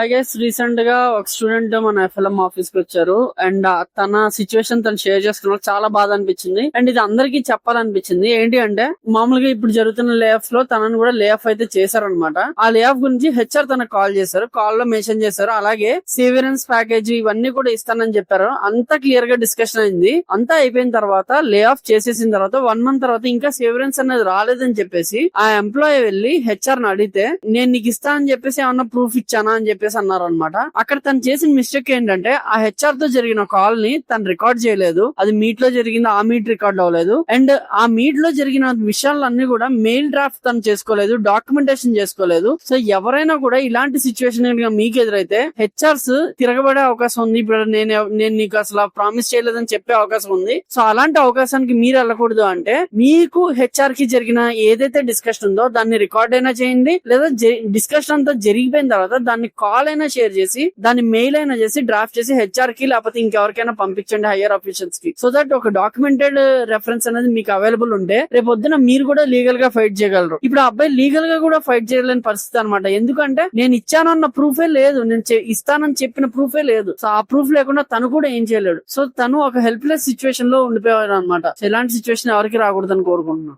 I guess recent గా ఒక student మన ఎఫ్ఎల్ఎం ఆఫీస్ కి వచ్చారు అండ్ తన సిచ్యువేషన్ తను షేర్ చేసుకున్న చాలా బాధ అనిపించింది అండ్ ఇది అందరికీ చెప్పాలనిపించింది. ఏంటి అంటే మామూలుగా ఇప్పుడు జరుగుతున్న లే ఆఫ్ లో తనను కూడా లే ఆఫ్ అయితే చేశారనమాట. ఆ లే ఆఫ్ గురించి హెచ్ఆర్ తనకు కాల్ చేశారు, కాల్ లో మెన్షన్ చేశారు, అలాగే సేవియరెన్స్ ప్యాకేజ్ ఇవన్నీ కూడా ఇస్తానని చెప్పారు. అంతా క్లియర్ గా డిస్కషన్ అయింది. అంతా అయిపోయిన తర్వాత లే ఆఫ్ చేసేసిన తర్వాత 1 month తర్వాత ఇంకా సేవియరెన్స్ అనేది రాలేదని చెప్పేసి ఆ ఎంప్లాయీ వెళ్లి హెచ్ఆర్ ని అడిగితే నేను నీకు ఇస్తా అని చెప్పేసి ఏమన్నా ప్రూఫ్ ఇచ్చానా అని చెప్పేసి అన్నారు అనమాట. అక్కడ తను చేసిన మిస్టేక్ ఏంటంటే ఆ హెచ్ఆర్ తో జరిగిన కాల్ ని తను రికార్డ్ చేయలేదు. అది మీట్ లో జరిగింది, ఆ మీట్ రికార్డ్ అవ్వలేదు. అండ్ ఆ మీట్ లో జరిగిన విషయాలన్నీ కూడా మెయిల్ డ్రాఫ్ట్ తను చేసుకోలేదు, డాక్యుమెంటేషన్ చేసుకోలేదు. సో ఎవరైనా కూడా ఇలాంటి సిచ్యువేషన్ మీకు ఎదురైతే హెచ్ఆర్స్ తిరగబడే అవకాశం ఉంది. ఇప్పుడు నేను నీకు అసలు ప్రామిస్ చేయలేదని చెప్పే అవకాశం ఉంది. సో అలాంటి అవకాశానికి మీరు వెళ్ళకూడదు. అంటే మీకు హెచ్ఆర్ కి జరిగిన ఏదైతే డిస్కషన్ ఉందో దాన్ని రికార్డ్ అయినా చేయండి, లేదా డిస్కషన్ అంతా జరిగిపోయిన తర్వాత దాన్ని కాల్ అయినా షేర్ చేసి దాన్ని మెయిల్ అయినా చేసి డ్రాఫ్ట్ చేసి హెచ్ఆర్ కి లేకపోతే ఇంకెవరికైనా పంపించండి హైయర్ ఆఫీషియల్స్ కి. సో దట్ ఒక డాక్యుమెంటెడ్ రెఫరెన్స్ అనేది మీకు అవైలబుల్ ఉంటే రేపు పొద్దున మీరు కూడా లీగల్ గా ఫైట్ చేయగలరు. ఇప్పుడు ఆ అబ్బాయి లీగల్ గా కూడా ఫైట్ చేయలేని పరిస్థితి అనమాట. ఎందుకంటే నేను ఇచ్చానన్న ప్రూఫే లేదు, నేను ఇస్తానని చెప్పిన ప్రూఫే లేదు. సో ఆ ప్రూఫ్ లేకుండా తను కూడా ఏం చేయలేడు. సో తను ఒక హెల్ప్లెస్ సిచ్యువేషన్ లో ఉండిపోయాడు అనమాట. ఇలాంటి సిచ్యువేషన్ ఎవరికి రాకూడదని కోరుకుంటున్నాను.